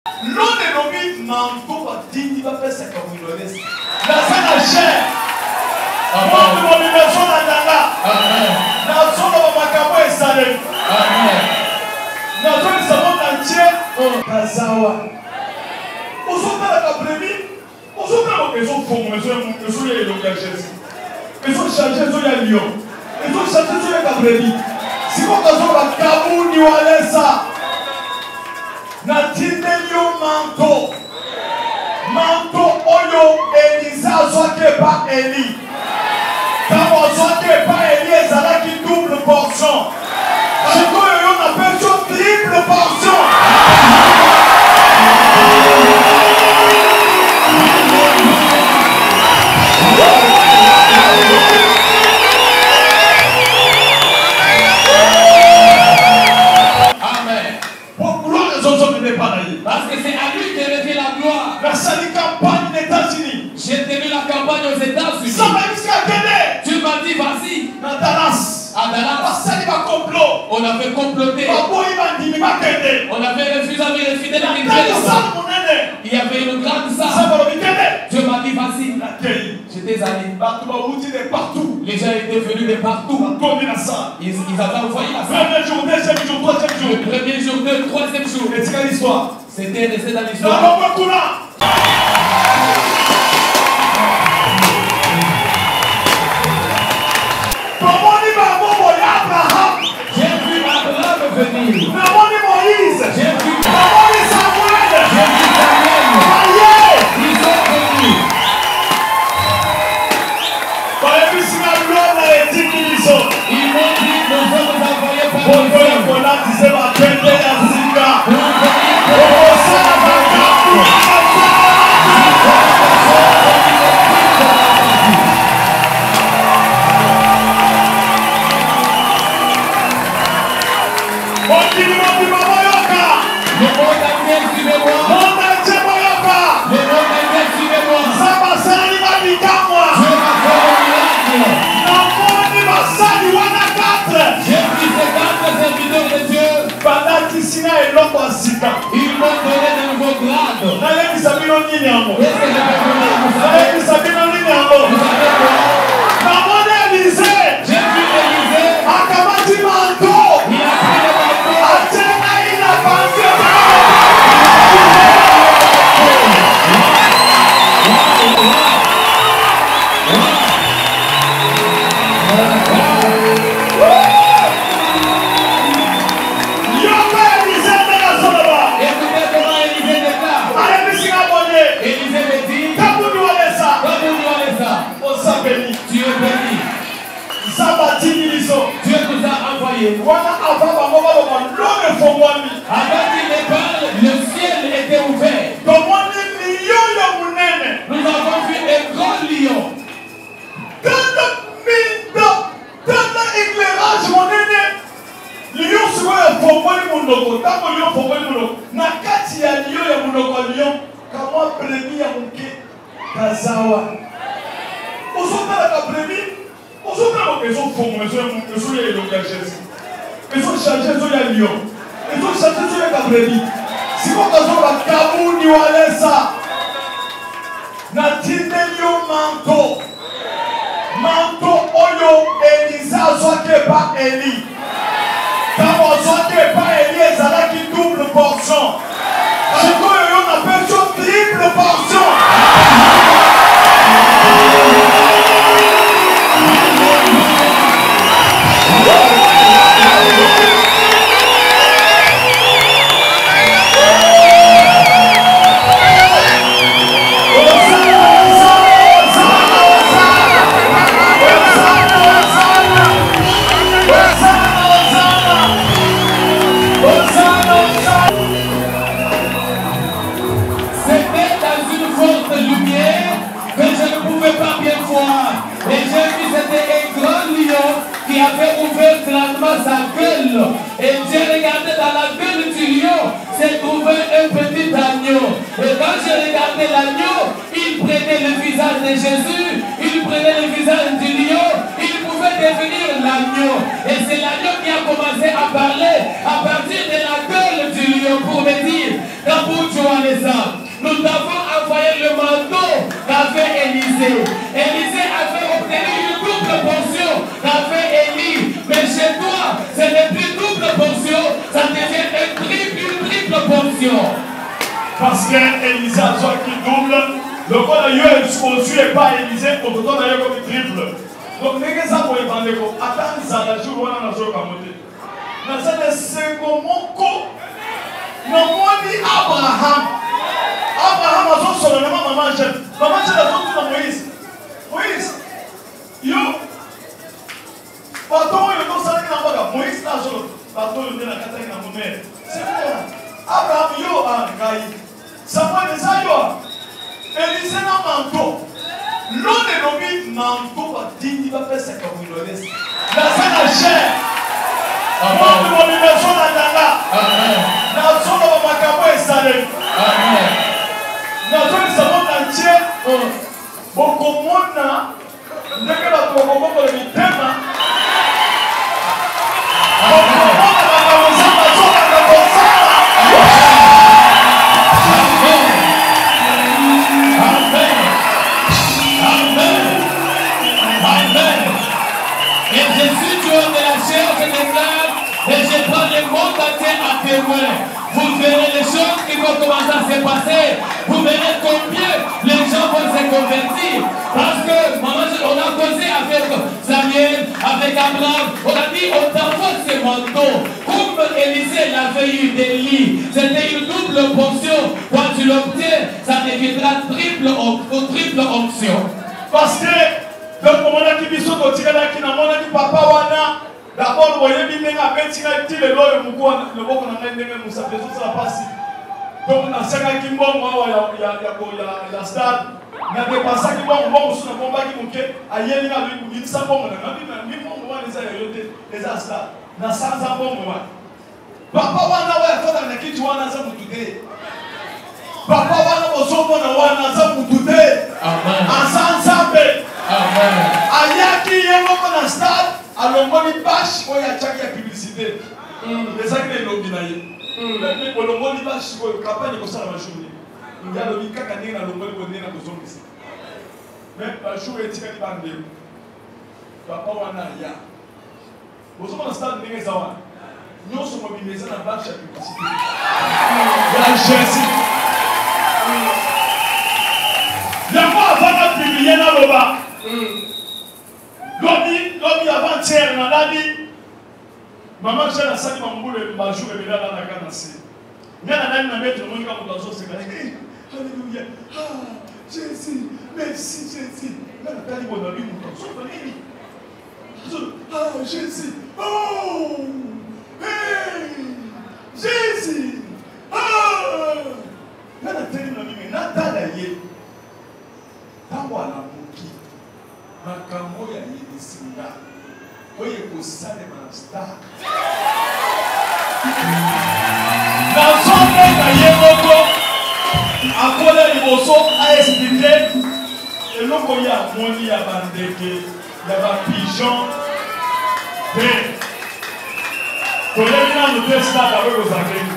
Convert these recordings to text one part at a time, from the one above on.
L'on est nommé manteau à Dini va faire 50 000 $. La salle à chair. Moi, de mon immersion dans Nanga. La zone de Makabo et Salem. La zone de Salon entier. Kazawa. Aux autres, la prémie. Aux autres, ils ont fond, ils ont les locations. Ils ont changé, ils ont les Lyon. Ils ont changé, ils ont les Cabredi. Si vous avez un Kabou, ni Walesa. Natinelio manto. Manto oyo Elisa zoke pa Eli. Kamo zoke pa Eli ezala qui double portion. Cheko yo na personne triple portion. Parce que c'est à lui que revient la gloire. La salle campagne des États-Unis. J'ai tenu la campagne aux États-Unis. Ça m'a dit tu m'as dit vas-y. Dans Dallas. À Dallas. La salle va complot. On avait comploté. On avait refusé avec les fidèles à l'Église. Il y avait une grande salle. Dieu m'a dit vas-y. J'étais allé. Partout. Les gens étaient venus de partout. Ils avaient envoyé la salle. Premier jour, deuxième jour, troisième jour. Le premier jour, le troisième jour. Et c'est l'histoire. C'était resté dans l'histoire. J'ai vu Abraham venir. J'ai vu Moïse. J'ai vu Samuel. J'ai vu Samuel. Ils sont venus. Ils m'ont dit nous sommes envoyés par le Ils m'ont donné de nouveaux grades. Qu'est-ce que j'ai vu Élisée. Il a pris le manteau. Dieu nous a envoyés. Avant qu'il parle, le ciel était ouvert. Nous avons vu un grand lion. Ils ont fond, ils ont les locations. Ils ont changé, ils ont les Lyon. Ils ont changé, ils ont les Cabredi. Si vous avez un Kabou, ni Walesa. Natinelio manto. Manto oyo Elisa zoke pa Eli. Kamo zoke pa Eli ezala qui double portion. Cheko yo na personne triple portion. Sa gueule et j'ai regardé dans la gueule du lion, s'est trouvé un petit agneau. Et quand j'ai regardé l'agneau, il prenait le visage de Jésus, il prenait le visage du lion, il pouvait devenir l'agneau. Et c'est l'agneau qui a commencé à parler à partir de la gueule du lion pour me dire, Kabou, tu as reconnaissants. Nous t'avons envoyé le manteau qu'avait Élisée. Élisée avait obtenu une double portion qu'avait Élie. Mais chez toi, ce n'est plus double portion, ça devient une triple portion. Parce que Élisée a besoin qu'il double. Le corps de Dieu est conçu et pas Élisée, pour que ton aïe comme triple. Donc, n'est-ce pas pour les bandits? Attends, ça la joue, on a joué comme côté. Dans ce second mot, nous avons dit Abraham. Abraham a son solennellement maman jeune. Maman jeune a son tour Moïse. Moïse, yo, pardon, il y a un salaire qui n'a pas. Moïse n'a pas. Pardon, il y a un salaire qui n'a pas. C'est quoi? Abraham, yo, ah, Gaï. Samuel, ça, yo. Élisée n'a manteau. L'on est nommé manteau à Dini va faire sa communauté. La salle chair. Moi, nous avons mis maison dans la la zone de Macabo et Salem. La zone de Salem entier. Beaucoup de monde n'a pas de problème pour le thème. Et je prends le monde entier à témoin. Vous verrez les choses qui vont commencer à se passer. Vous verrez combien les gens vont se convertir. Parce que, maman, on a causé avec Samuel, avec Abraham. On a dit, on t'envoie ce manteau. Comme Élisée l'avait eu d'Élie. C'était une double portion. Quand tu l'obtiens, ça deviendra triple onction. Parce que, donc, on a dit, bisous, on a dit, papa, wana. D'abord, vous voyez bien que le loi de Moukou, le bon qu'on a mis dans Moussa, les autres, ça passe. Donc, on a 5 qui vont, il y a stade. Il y a des passages qui vont, sur le combat qui vont, à Yéli, il s'en vont, on a mis les stades. On a 100 ans, papa, on a fait un équipe, tu vois, on a ça pour tout dire. Papa, on a ça pour tout dire. Amen. Ensemble. Amen. Ayaki, il y a un stade. Alors, moi, je bâche, il y a une publicité. Les gens qui ont dit, mais pour le monde, il bâche, il y a une campagne de ça la journée. Il y a le cas qui est dans le monde, il y a une zone ici. Mais le jour où il y a une bande, papa, on a ya. Vous avez un stade de Nézawan. Nous sommes mobilisés dans la bâche de publicité. La Jésus. Il y a moi avant de publier dans le bas. L'homme avant-hier, on a dit, maman, j'ai la salle de mon boulot, ma joue est là dans la canne. Mais la dame m'a mis le monde comme dans son secret. Alléluia. Ah, Jésus, merci Jésus. Mais la dame, on a vu mon temps. Ah, Jésus. Oh, hey, Jésus. Ah. Mais la dame m'a mis, mais la dame, makambo ya yebisinga oye kosalema na star nazomeka ye moko akola liboso aexplike eloko ya moni ya bandeke ya bapigeon mpe toyebi nanu te stade awe kozakeli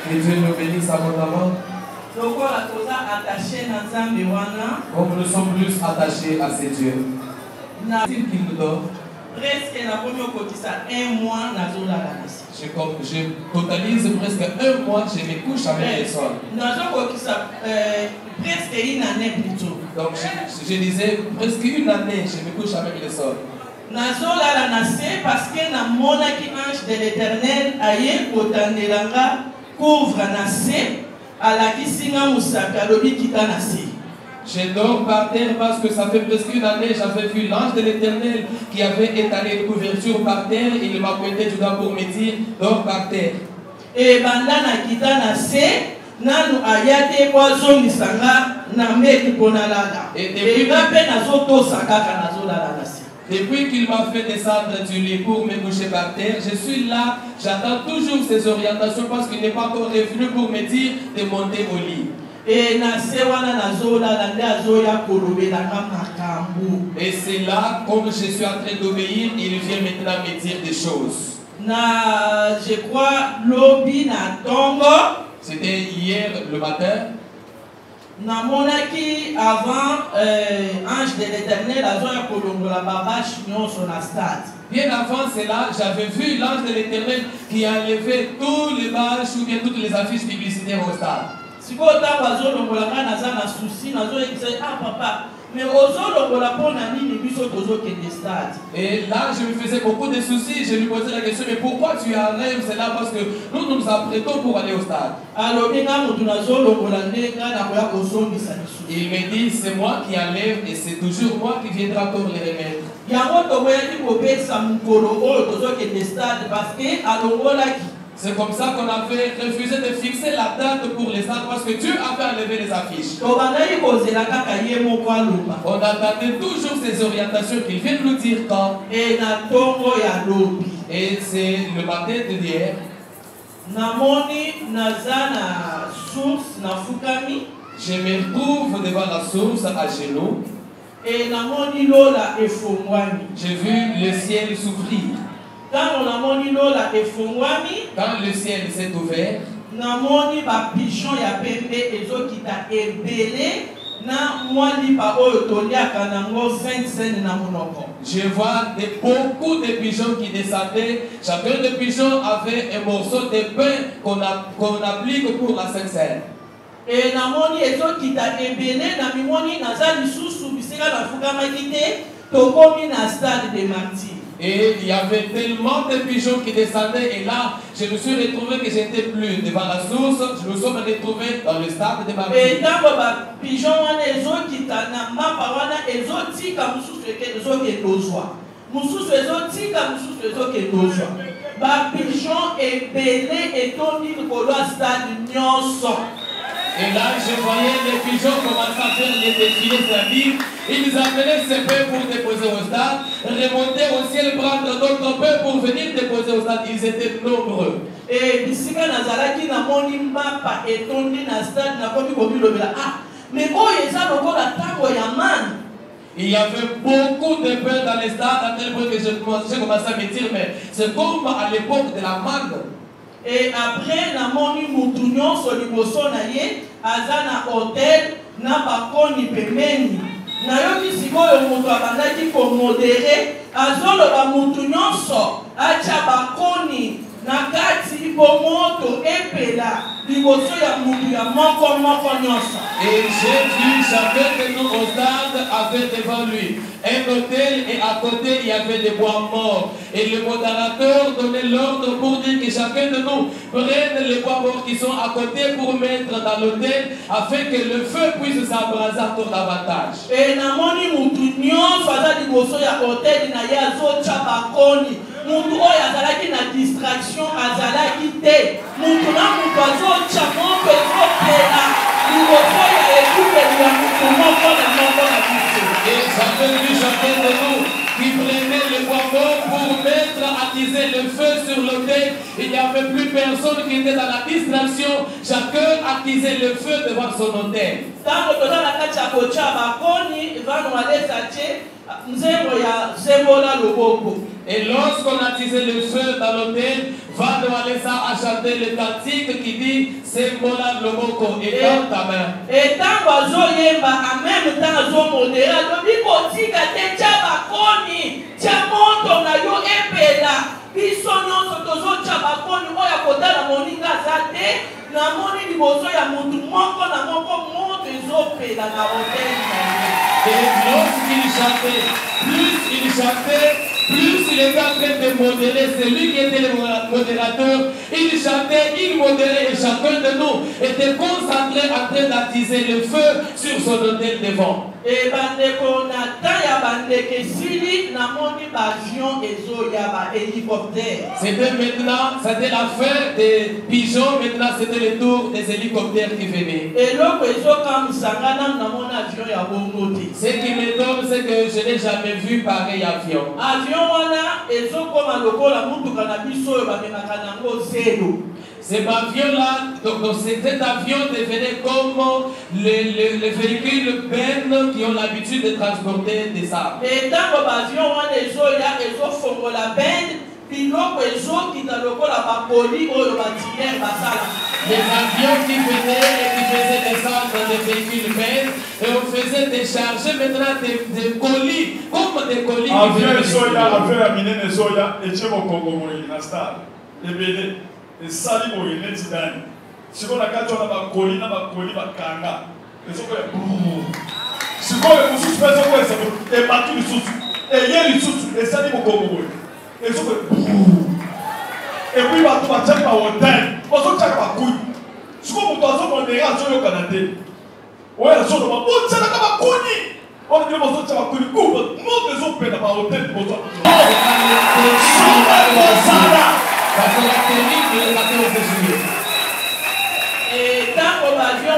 Que Dieu nous bénisse abondamment. Comme nous sommes plus attachés à ces dieux. Qu'il nous donne. Je totalise presque un mois, je me couche avec les sols. Presque une année plutôt. Donc je disais presque une année, je me couche avec les sols. Nazola la nase parce que na mona qui ange de l'Éternel aye kotandelanga couvre nase ala kisinga musaka lobi kita nase. Je dors par terre parce que ça fait presque une année, j'avais vu l'ange de l'Éternel qui avait étalé une couverture par terre et il m'a pointé du doigt pour me dire dors par terre. Et bandana kita nase nanu ayate poison nisanga na meki ponalala. Et ngape nazoto sakaka nazolala nase. Depuis qu'il m'a fait descendre du lit pour me coucher par terre, je suis là, j'attends toujours ces orientations parce qu'il n'est pas encore revenu pour me dire de monter au lit. Et c'est là, comme je suis en train d'obéir, il vient maintenant me dire des choses. Je crois lobby na tongo. C'était hier le matin. Namonaki avant ange de l'Éternel azoya kolongola babache nyonso na stade. Bien avant cela, j'avais vu l'ange de l'Éternel qui a enlevé tous les bâches ou bien toutes les affiches publicitaires au stade. Si vous avez un souci, ah papa, mais et là, je me faisais beaucoup de soucis. Je lui posais la question, mais pourquoi tu enlèves cela? Parce que nous nous apprêtons pour aller au stade. Il me dit, c'est moi qui enlève et c'est toujours moi qui viendra pour les remettre. C'est comme ça qu'on avait refusé de fixer la date pour les stades parce que Dieu avait enlevé les affiches. On attendait toujours ces orientations qu'il vienne nous dire quand. Et c'est le matin d'hier. Je me retrouve devant la source à genoux. J'ai vu le ciel s'ouvrir. Quand le ciel s'est ouvert, je vois beaucoup de pigeons qui descendaient. Chacun des pigeons avait un morceau de pain qu'on applique pour la Sainte Seine. Et namoni ezokita ebele na mimoni naza lisusu bisika nafukamaki te tokomi na stade de martyrs. Et il y avait tellement de pigeons qui descendaient et là je me suis retrouvé que j'étais plus devant la source. Je me suis retrouvé dans le stade de martyrs. Et tango ba pigeon wana ezokita na mapa wana ezotika mususu eke ezokende ozwa mususu ezotika mususu ezokende ozwa ba pigeon ebele etondi likolo ya stade nyonso. Et là, je voyais les pigeons commencer à faire les défilés, c'est-à-dire, ils amenaient ces pains pour déposer au stade, remonter au ciel, prendre d'autres pains pour venir déposer au stade. Ils étaient nombreux. Et bisika nazalaki na moni mapa etondi na stade na komi komilobela ah mais oyo eza lokola tango ya man. Il y avait beaucoup de pains dans les stades à tel point que j'ai commencé à me dire mais c'est comme à l'époque de la mangue. Et après, na moni mutu nyonso liboso na ye aza na hôtel na bakoni pembeni. Na yoki sikoyo mutu abandaki komodere azoloba mutu nyonso acha bakoni na kati po moto epela liboso ya mutu ya moko nyonso. Et j'ai vu chacun de nous au stade avait devant lui un hôtel et à côté il y avait des bois morts. Et le modérateur donnait l'ordre pour dire que chacun de nous prenne les bois morts qui sont à côté pour mettre dans l'hôtel afin que le feu puisse s'embraser encore davantage. Et na moni mutu nyonso aza liboso ya hôtel na ye azocha bakoni. Mutu oyo azalaki na distraction azalaki te. Mutu na mutu azocha moko ezopela liboso ya ekupeli ya mutu moko na biso. Et j'avais vu chacun de nous qui prenait les bois morts pour mettre, attiser le feu sur l'autel. Il n'y avait plus personne qui était dans la distraction. Chacun attisait le feu devant son autel. Et lorsqu'on attisait le feu dans l'autel, Vano Alessa a chanté le cantique qui dit Sembola Lomoko et dans ta main. Et tant en même temps, Zomodera, Lobikotika, Techaba Koni, Tiamoto, Nayo Epela, Pisonio, Sotozo, Chabakoni, Oya Kota, Monika Zate, Namoni Liboso, Yamutu, Moko, Namoko, Monte, Zopela, na hôtel. Et lorsqu'il chantait, plus il était en train de modérer, c'est lui qui était le modérateur. Il chantait, il modérait et chacun de nous était concentré en train d'attiser le feu sur son autel devant. Et bandeko na taya bandeke sili na moni avion ezo ya hélicoptère. C'était la fin des pigeons, maintenant c'était le tour des hélicoptères qui venaient. Et l'autre ezo comme sangana na mona avion ya bongo te. Ce qui m'étonne, c'est que je n'ai jamais vu pareil avion. Avion wana ezokoma lokola mutuka na biso oyo bamemaka nango zelo. Cet avion-là, donc cet avion devenait comme les véhicules bennes qui ont l'habitude de transporter des arbres. Et tant que l'avion ezofongo la benne, biloko ezokita lokola bakoli oyo batiniere basala. Les avions qui venaient et qui faisaient descendre des véhicules bennes et on faisait décharger maintenant des colis, comme des colis. Avion soya, avion minene soya, et tu vas Congo na star. Ebele. Sali boye neti dani sikola kato na bakoli bakanga ezoko ya sikola mususu pesa ko esa e batu lisusu e ye lisusu esali bokongo boye ezoko e puis batu bataka hotel ozo taka bakui sikola mutu azo mondera azo yokana te oya azo no botala ka bakuni on dit bozo taka bakuni kuba moto ezo pena ba hotel bozo Parce que la technique de la terre de et tant que l'avion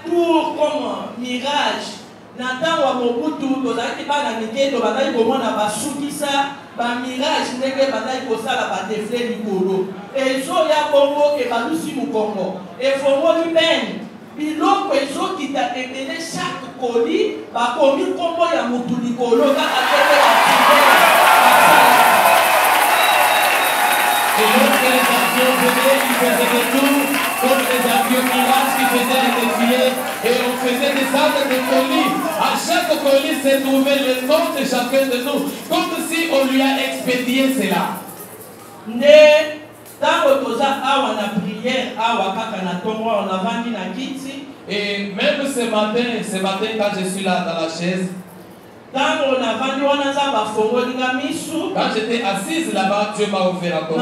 tour comme mirage. Natan wa mobutu tozalaki bana mike to bazali komona basukisa ba mirage ndenge bazali kosala ba defle likolo. Ezoya bongo ebalusi mukongo. Efongoli bene. Biloko ezokita ebele chaque colis bakomi kombo ya mutu likolo kaka tete et lorsque les avions venaient, ils faisaient des tours comme les avions Mirage qui faisaient les défilés et on faisait descendre des colis. À chaque colis se trouvait le nom de chacun de nous, comme si on lui a expédié cela. Et même ce matin quand je suis là dans la chaise, quand j'étais assise là-bas, Dieu m'a ouvert la porte.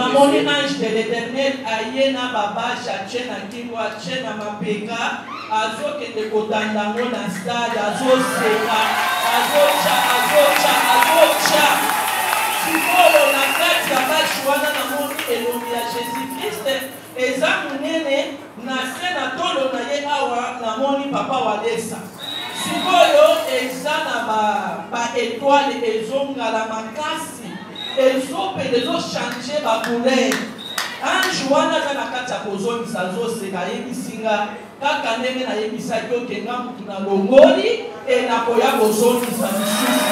Sikoyo ezana ba étoile ezongala makasi ezope changer ba couleur ange wana kana kati ya kozongisa zoseka yebisinga kaka ndenge na yebisaki okenga mutu na longoli nakoya kozongisa lisusu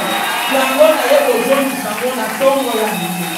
yango naye kozongisa mpona ntongo ya mingi.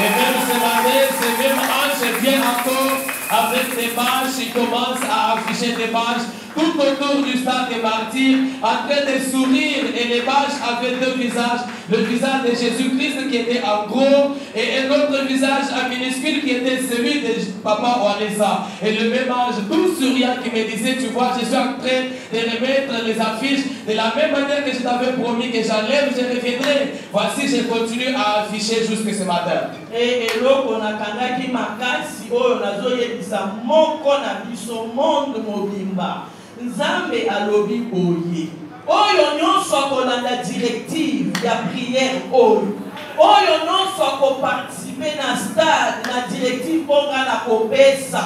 Et même ce matin, ce même ange vient encore avec des bâches, il commence à afficher des bâches tout autour du stade des martyrs, en train de sourire, et les bâches avaient deux visages, le visage de Jésus-Christ qui était en gros, et un autre visage en minuscule qui était celui de Papa Wanessa. Et le même ange, tout souriant, qui me disait, tu vois, je suis en train de remettre les affiches, de la même manière que je t'avais promis que j'enlève, je reviendrai. Voici, je continue à afficher jusque ce matin. Et eloko nakangaki makasi oyo nazoyebisa moko na biso monde mobimba nzambe alobi boye oyo nyonso akolanda directive ya prière oyo nyonso akoparticipe na stade na directive mponga na kopesa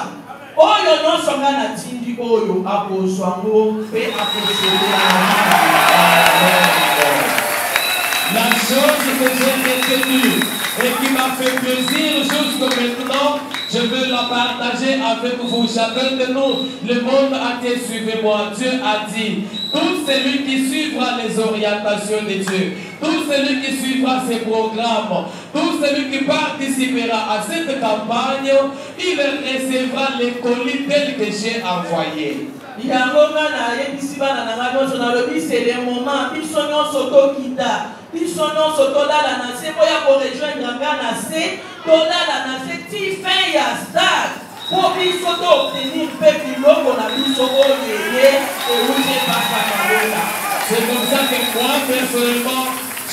oyo nyonso nga na tindi oyo akozwa ngo mpe akosepela. La chose que j'ai retenue et qui m'a fait plaisir jusqu'à maintenant, je veux la partager avec vous, chacun de nous. Le monde entier, suivez-moi. Dieu a dit, tout celui qui suivra les orientations de Dieu, tout celui qui suivra ses programmes, tout celui qui participera à cette campagne, il recevra les colis tels que j'ai envoyés. Yangonga na yebisi bana na ngano na lobi c'est le moment biso nyonso tokita biso nyonso tolala na se boya ko rejoindre nga na se tolala na se ti fin ya stade po biso to obtenir pe biloko na biso oyo ye uje papa na. C'est comme ça que moi personnellement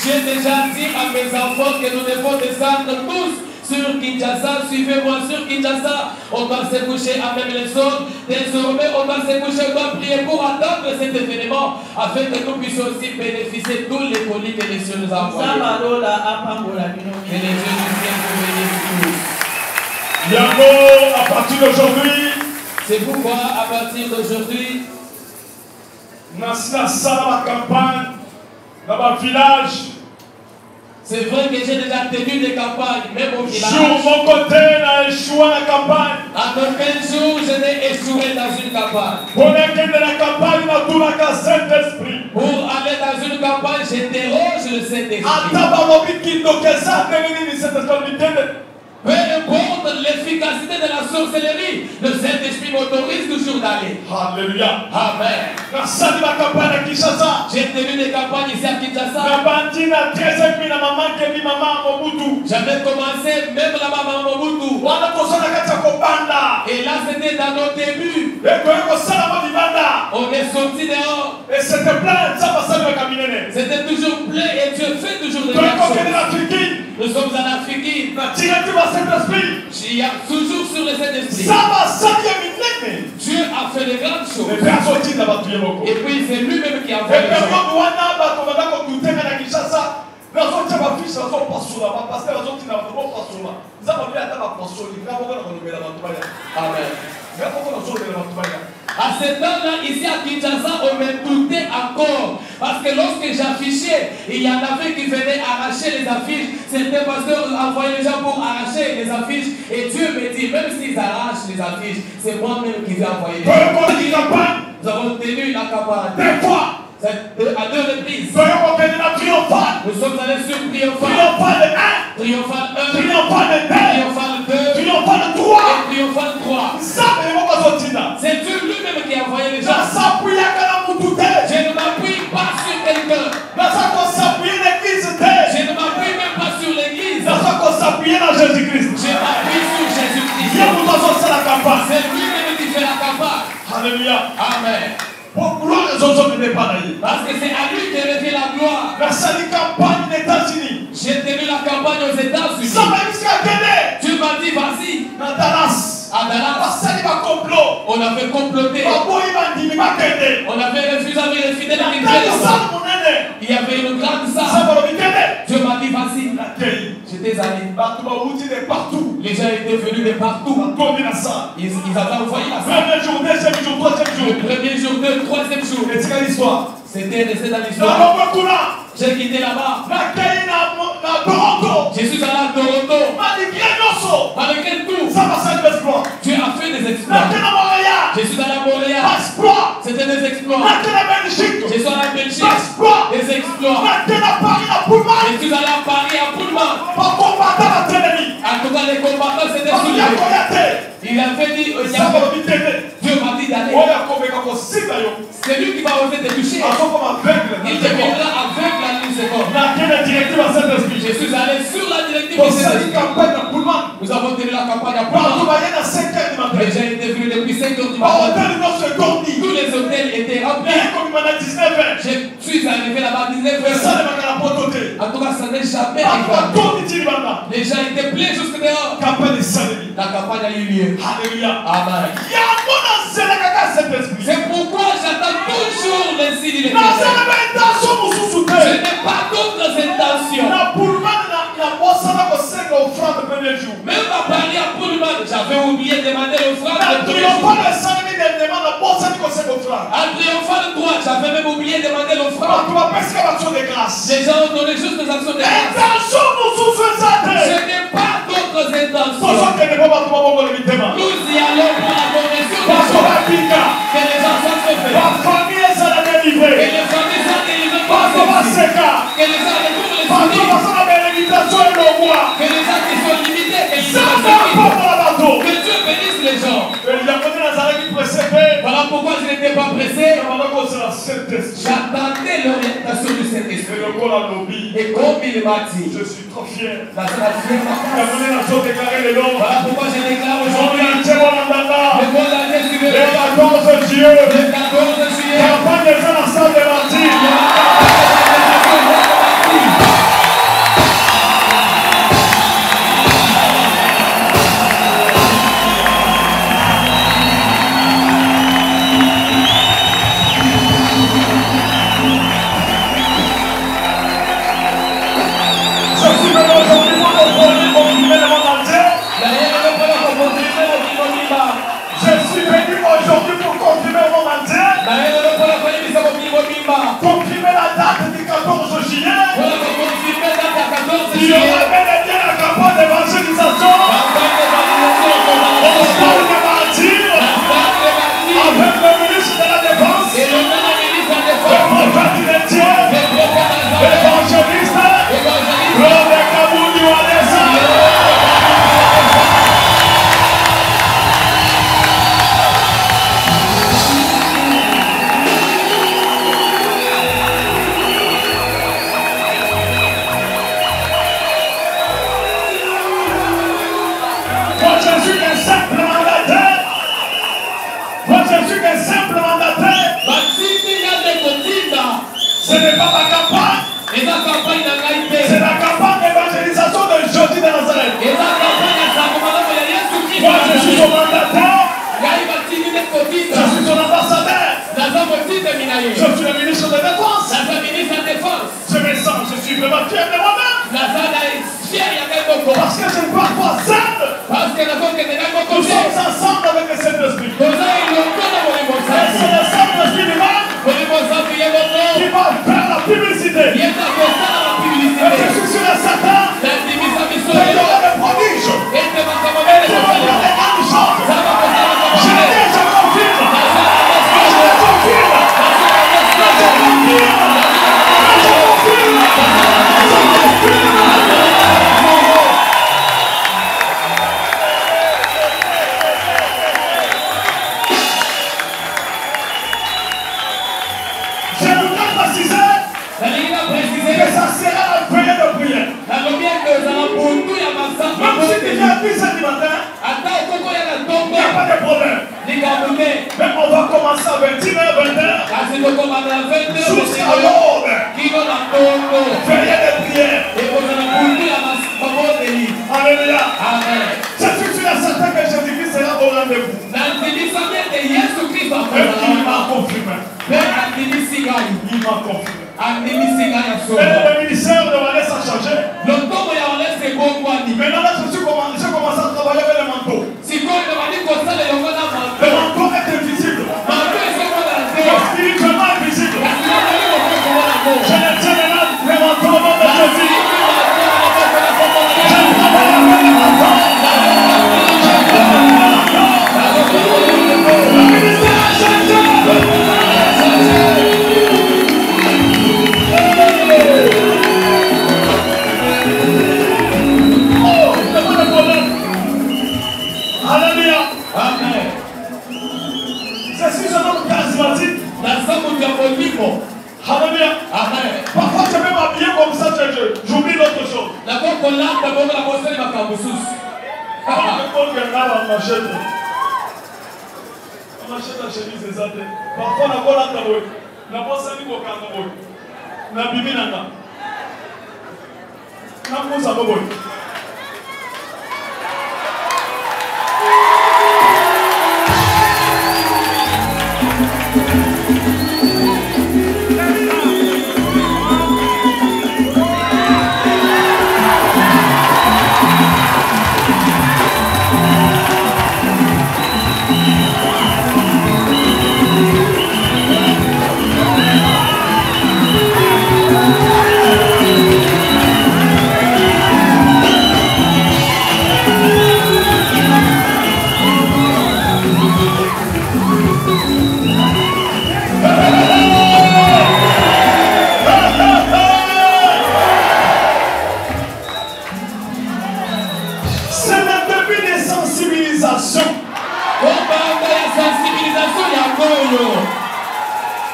j'ai déjà dit à mes enfants que nous devons descendre tous sur Kinshasa, suivez-moi sur Kinshasa, on va se coucher à même les autres. Désormais, on va se coucher, on va prier pour attendre cet événement afin que nous puissions aussi bénéficier de tous les colis que les cieux nous ont envoyés. Que les dieux nous viennent pour bénir tous. Yango, à partir d'aujourd'hui, C'est pourquoi, à partir d'aujourd'hui, Nasina sala ma campagne dans ma village. c'est vrai que j'ai déjà tenu des campagnes, même au village. Sur mon côté, j'ai échoué la campagne. À aucun jour, je n'ai échoué dans une campagne. Pour aller de la campagne, dans tout la cassette d'esprit. Pour aller dans une campagne, j'interroge le Saint-Esprit. Peu importe l'efficacité de la sorcellerie, le Saint-Esprit m'autorise toujours d'aller. Alléluia. Amen. J'ai tenu des campagnes ici à Kinshasa. J'avais commencé même la maman Mobutu. Et là, c'était dans nos débuts. On est sorti dehors. C'était toujours plein et Dieu fait toujours des choses. Nous sommes en Afrique. Il y a toujours sur le Saint-Esprit. Dieu a fait de grandes choses. Et puis c'est lui-même qui a fait les choses. Amen. À ce temps-là, ici à Kinshasa, on me doutait encore. Parce que lorsque j'affichais, il y en avait qui venaient arracher les affiches. Certains pasteurs envoyaient les gens pour arracher les affiches. Et Dieu me dit, même s'ils arrachent les affiches, c'est moi-même qui vais envoyer les affiches. Nous avons tenu la campagne. À 2 reprises. Nous sommes allés sur Triomphal 1, Triomphal 1, Triomphal 2, Triomphal 3 et Triomphal 3. C'est Dieu lui-même qui a envoyé les gens. Je ne m'appuie pas sur quelqu'un. Je ne m'appuie même pas sur l'église. Je m'appuie sur Jésus-Christ. C'est lui-même qui fait la campagne. Alléluia. Amen. Parce que c'est à lui que revient la gloire. J'ai tenu la campagne aux États-Unis. Tu m'as dit, vas-y. À Dallas, on avait comploté. On avait refusé avec les fidèles il y avait une grande salle. Dieu m'a dit, vas-y. J'étais allé. Les gens étaient venus de partout. Ils avaient envoyé la salle. Le premier jour, le troisième jour. C'était resté dans l'histoire. J'ai quitté là-bas. Je suis allé à Toronto. Malgré tout, tu as fait des exploits. Je suis allé à Montréal. C'était des exploits. Je suis allé à Belgique. Des exploits. Je suis allé à Paris, à Pullman. En tout cas, les combattants s'étaient soulevés. Il a fait dire, Dieu m'a dit d'aller. C'est lui qui va oser te toucher. Il deviendra aveugle à une seconde. Je suis allé sur la directive du Saint-Esprit. Nous avons tenu la campagne à Pullman. Les gens étaient venus depuis 5 heures du matin. Tous les hôtels étaient remplis. Je suis arrivé là-bas à 19 heures. En tout cas, ça n'est jamais arrivé. Les gens étaient pleins jusque dehors. La campagne a eu lieu. Alléluia. Amen. C'est pourquoi j'attends toujours les signes de l'Éternel. Je n'ai pas d'autres intentions. Même à Paris, à Pullman, j'avais oublié de demander l'offrande. À Triomphal 3, j'avais même oublié de demander l'offrande. Les gens ont donné juste des actions de grâce. Je n'ai pas d'autres intentions. Nous y allons pour la conversion des gens. Que les gens soient sauvés. Que les familles soient délivrées. Que les gens découvrent les familles. Que les gens qui sont limités. Que Dieu bénisse les gens. Voilà pourquoi je n'étais pas pressé. J'attendais l'orientation du Saint-Esprit. Et comme il m'a dit, je suis trop fier. La fière voilà pourquoi je déclare aujourd'hui le bon année suivante. Le 14 juillet. Campagne de la salle de Martyrs. Je suis venu confirmer la date du 14 juillet. Il y aura bel et bien la campagne d'évangélisation. On parle de martyrs avec le ministre de la Défense, le prophète chrétien, l'évangéliste, le Kaboul du Wanessa. Moi je suis un simple mandataire. Moi je suis un simple mandataire. Ce n'est pas ma campagne. C'est la campagne d'évangélisation de Jésus de Nazareth. Moi je suis son mandataire. Je suis son ambassadeur. Je suis le ministre de Défense. Je me sens, je suis vraiment fier de moi-même. Parce que je ne pars pas seul. Nous sommes ensemble avec le Saint-Esprit. Et c'est le Saint-Esprit lui-même qui va faire la publicité. Et je suis sur le Satan. Il y aura des prodiges. Et il y aura des grandes choses. Je l'ai dit, je confirme. Je le confirme. Je confirme. Je confirme. Je voudrais préciser que ça sera un prière de prière. Même si tu viens à 10h du matin, il n'y a pas de problème. Mais on va commencer à 21h, 20h. Jusqu'à l'aube. Prière de prière. Alléluia. Je suis sûr et certain que Jésus-Christ sera au rendez-vous. Et il m'a confirmé. Il m'a confirmé. Et le ministère de Wanessa a changé. Maintenant, je commence à travailler avec le manteau. Le manteau est invisible. Spirituellement invisible. Je le tiens maintenant, le manteau au nom de Jésus. Je travaille avec le manteau. Le ministère a changé. Alléluia. Amen. Je suis un homme charismatique. Alléluia. Amen. Parfois je vais m'habiller comme ça, j'oublie l'autre chose. D'abord, on l'a d'abord la pensée de ma On achète la chemise des athées. Parfois, on a quoi là, on a pensé à l'Ivoire. On a bimé nana. On a posé à Boboy.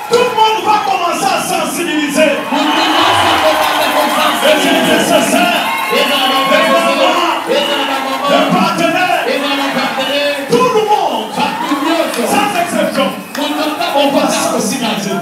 Tout le monde va commencer à sensibiliser. Les intercesseurs, les mamans, les partenaires, tout le monde, sans exception, on va sensibiliser.